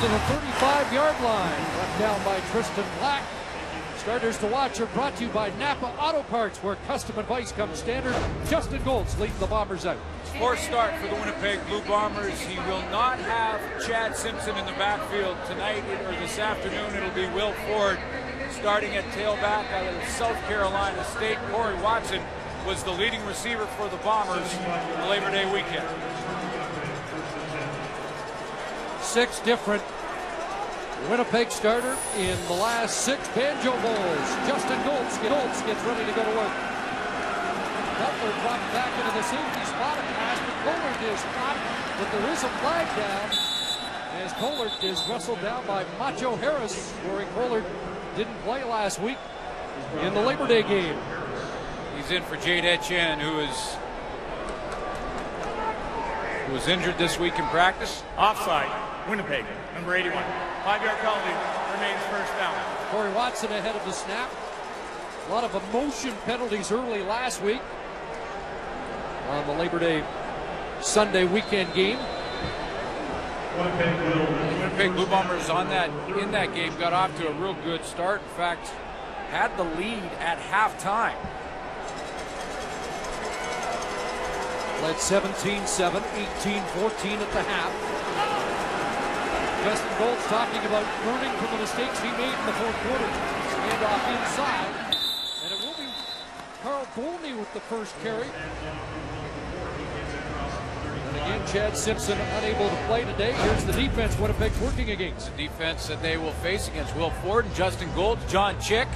to the 35-yard line. Left down by Tristan Black. Starters to watch are brought to you by Napa Auto Parts, where custom advice comes standard. Justin Golds leading the Bombers out. Fourth start for the Winnipeg Blue Bombers. He will not have Chad Simpson in the backfield tonight or this afternoon. It'll be Will Ford starting at tailback out of South Carolina State. Corey Watson was the leading receiver for the Bombers in the Labor Day weekend. 6 different Winnipeg starter in the last 6 Banjo Bowls. Justin Golds gets ready to go to work. Butler dropped back into the safety spot. A pass to Collard is caught, but there is a flag down as Collard is wrestled down by Macho Harris. Rory Collard didn't play last week in the Labor Day game. He's in for Jade Etienne, who was injured this week in practice. Offside, Winnipeg, number 81. 5-yard penalty, remains first down. Corey Watson ahead of the snap. A lot of emotion penalties early last week on the Labor Day Sunday weekend game. Winnipeg Blue Bombers in that game got off to a real good start. In fact, had the lead at halftime. Led 17-7, 18-14 at the half. Justin Golds talking about learning from the mistakes he made in the fourth quarter. Hand off inside, and it will be Carl Bolney with the first carry. And again, Chad Simpson unable to play today. Here's the defense Winnipeg's working against. The defense that they will face against Will Ford and Justin Golds. John Chick,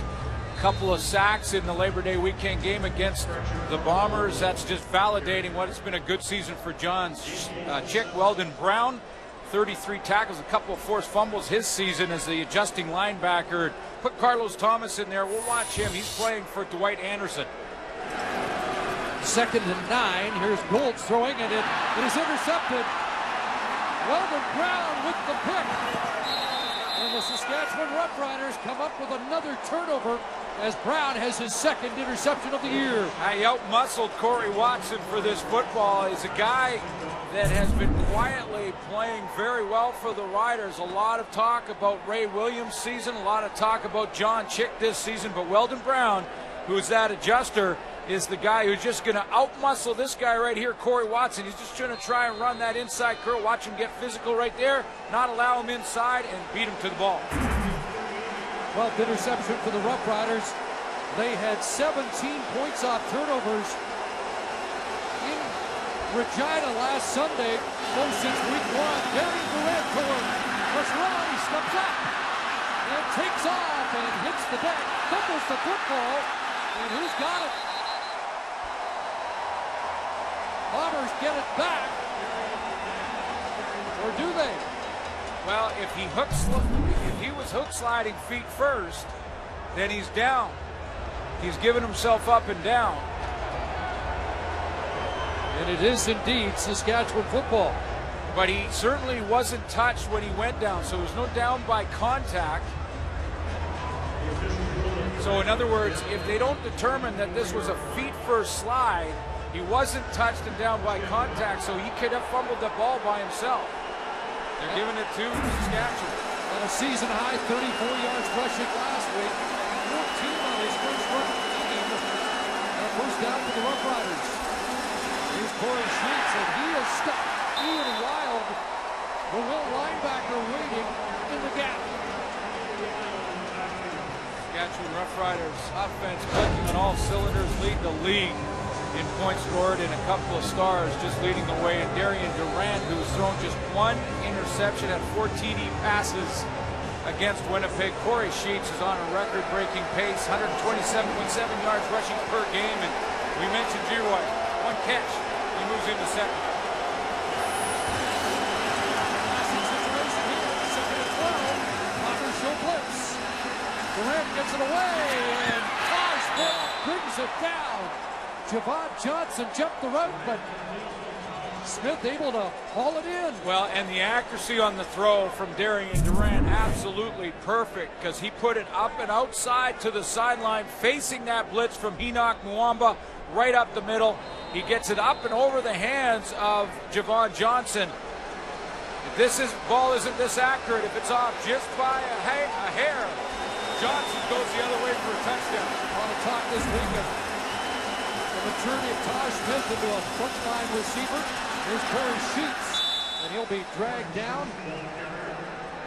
a couple of sacks in the Labor Day weekend game against the Bombers. That's just validating what it's been a good season for John Chick. Weldon Brown, 33 tackles, a couple of forced fumbles his season as the adjusting linebacker. Put Carlos Thomas in there. We'll watch him. He's playing for Dwight Anderson. 2nd and 9. Here's Golds throwing, and it is intercepted. Weldon Brown with the pick. And the Saskatchewan Roughriders come up with another turnover as Brown has his 2nd interception of the year. He out-muscled Corey Watson for this football. He's a guy that has been quietly playing very well for the Riders. A lot of talk about Ray Williams' season, a lot of talk about John Chick this season, but Weldon Brown, who is that adjuster, is the guy who's just going to out-muscle this guy right here, Corey Watson. He's just going to try and run that inside curl, watch him get physical right there, not allow him inside, and beat him to the ball. 12th interception for the Roughriders. They had 17 points off turnovers in Regina last Sunday, most since week 1. Darian Durant to him. He steps up and takes off and hits the deck, fumbles the football, and who's got it? Bombers get it back, or do they? Well, if he was hook sliding feet first, then he's down. He's giving himself up and down. And it is indeed Saskatchewan football. But he certainly wasn't touched when he went down, so there's no down by contact. So in other words, if they don't determine that this was a feet first slide, he wasn't touched and down by contact, so he could have fumbled the ball by himself. They're giving it to Saskatchewan. And a season-high 34 yards rushing last week. 14 on his first run of the game. And a first down for the Roughriders. Here's Corey Sheets, and he is stuck. Ian Wild, the Will linebacker, waiting in the gap. Saskatchewan Roughriders offense clicking on all cylinders, lead the league in points scored and a couple of stars just leading the way. And Darian Durant, who's thrown just 1 interception at 4 TD passes against Winnipeg. Corey Sheets is on a record-breaking pace, 127.7 yards rushing per game. And we mentioned Giroy, 1 catch. He moves into second. Passing situation here, 2nd and 12. Bombers show blitz. Durant gets it away, and Smith brings it down. Javon Johnson jumped the route, but Smith able to haul it in. Well, and the accuracy on the throw from Darian Durant, absolutely perfect, because he put it up and outside to the sideline, facing that blitz from Enoch Muamba, right up the middle. He gets it up and over the hands of Javon Johnson. If this ball isn't this accurate, if it's off just by a hair, Johnson goes the other way for a touchdown. A lot of talk this week of the maturity of Taj Smith into a frontline receiver. Here's Corey Sheets, and he'll be dragged down.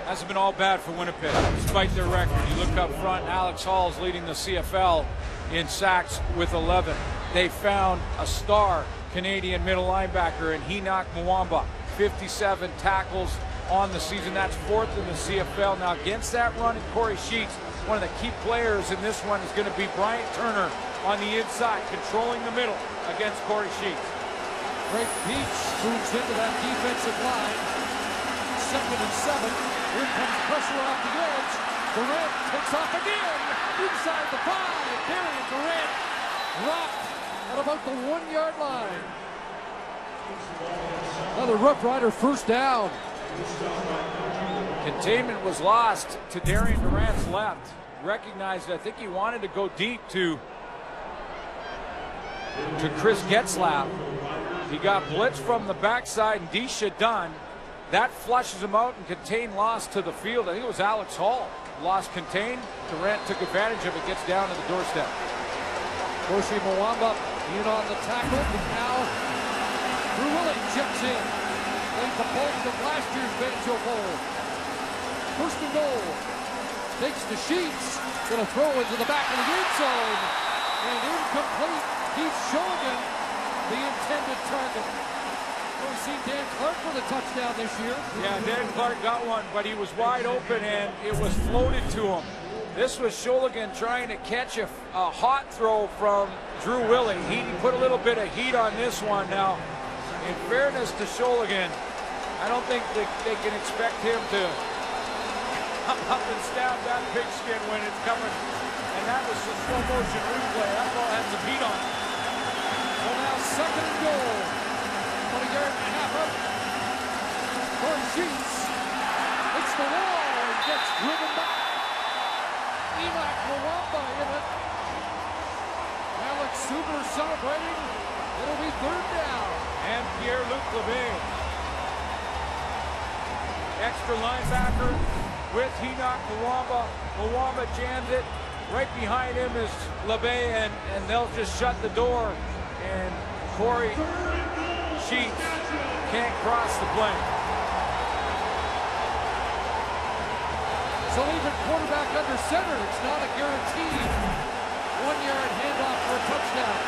Hasn't been all bad for Winnipeg, despite their record. You look up front, Alex Hall's leading the CFL in sacks with 11. They found a star Canadian middle linebacker in Enoch Mwamba. 57 tackles on the season. That's 4th in the CFL. Now against that run, and Corey Sheets, one of the key players in this one is going to be Bryant Turner on the inside, controlling the middle against Corey Sheets. Greg Beach moves into that defensive line. 2nd and 7. Here comes pressure off the edge. Durant takes off again. Inside the 5. Darian Durant dropped at about the 1-yard line. Another Rough Rider first down. Containment was lost to Darian Durant's left. Recognized, I think he wanted to go deep to Chris Getzlaff. He got blitzed from the backside, and Disha Dunn. That flushes him out, and Contain lost to the field. I think it was Alex Hall. Lost Contain. Durant took advantage of it, gets down to the doorstep. Koshi Mwamba in on the tackle. Now Drew Willie checks in. Laid the bulk of last year's Banjo Bowl. 1st and goal. Takes the Sheets. Gonna throw into the back of the end zone. And incomplete. He's Shulligan, the intended target. We've seen Dan Clark with a touchdown this year. Yeah, Dan Clark got one, but he was wide open and it was floated to him. This was Shulligan trying to catch a hot throw from Drew Willie. He put a little bit of heat on this one. Now, in fairness to Shulligan, I don't think they can expect him to come up and stab that pigskin when it's coming. And that was the slow motion replay. That ball had some heat on it. So now 2nd and goal. 20-yard and a half up. Corey Sheets hits the wall and gets driven back. Enoch Mwamba in it. Alex Suber celebrating. It'll be 3rd down. And Pierre-Luc Labbé. Extra linebacker with Enoch Mwamba. Mwamba jams it. Right behind him is Labbé, and they'll just shut the door. And Corey Sheets can't cross the plane. So even quarterback under center, it's not a guaranteed 1-yard handoff for a touchdown.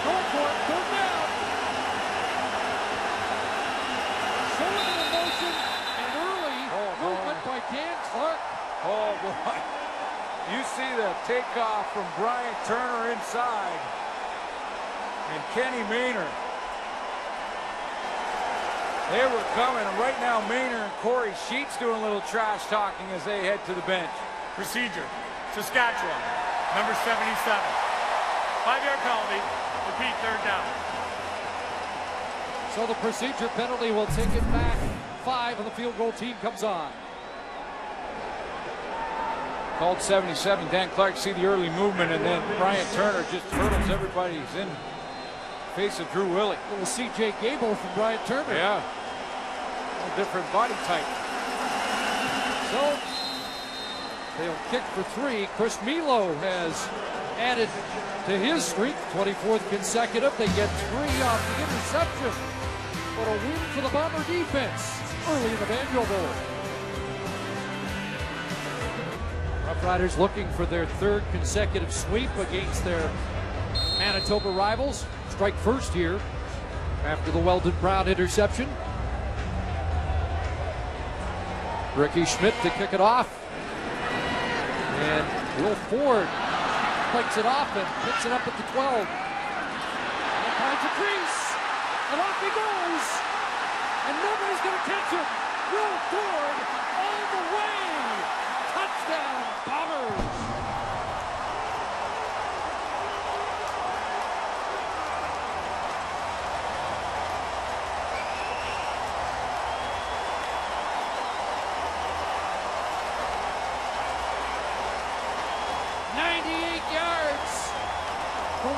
Going for it, 3rd down. Showing in motion and early movement by Dan Clark. Oh boy. You see the takeoff from Bryant Turner inside. And Kenny Maynard. They were coming, and right now Maynard and Corey Sheets doing a little trash talking as they head to the bench. Procedure. Saskatchewan. Number 77. 5-yard penalty. Repeat, 3rd down. So the procedure penalty will take it back 5, and the field goal team comes on. Called 77. Dan Clark see the early movement, and then Bryant Turner just hurdles everybody. He's in face of Drew Willie. Little C.J. Gable from Bryant Turner. Yeah. A different body type. So they'll kick for 3. Chris Milo has added to his streak, 24th consecutive. They get 3 off the interception. What a win for the Bomber defense early in the Banjo Bowl. Rough Riders looking for their 3rd consecutive sweep against their Manitoba rivals. Strike first here after the Weldon Brown interception. Ricky Schmidt to kick it off. And Will Ford picks it off and picks it up at the 12. And finds a crease. And off he goes. And nobody's going to catch him. Will Ford all the way. Touchdown, Bombers.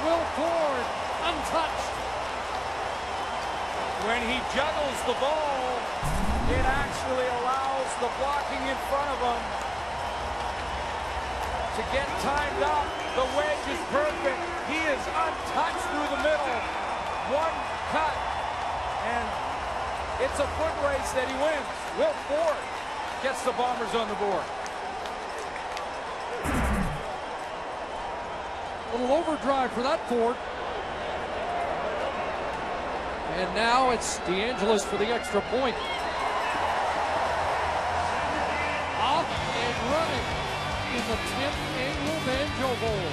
Will Ford, untouched. When he juggles the ball, It actually allows the blocking in front of him to get timed up. The wedge is perfect. He is untouched through the middle. One cut, and it's a foot race that he wins. Will Ford gets the Bombers on the board. A little overdrive for that Ford. And now it's DeAngelis for the extra point. Off and running in the 10th annual Banjo Bowl.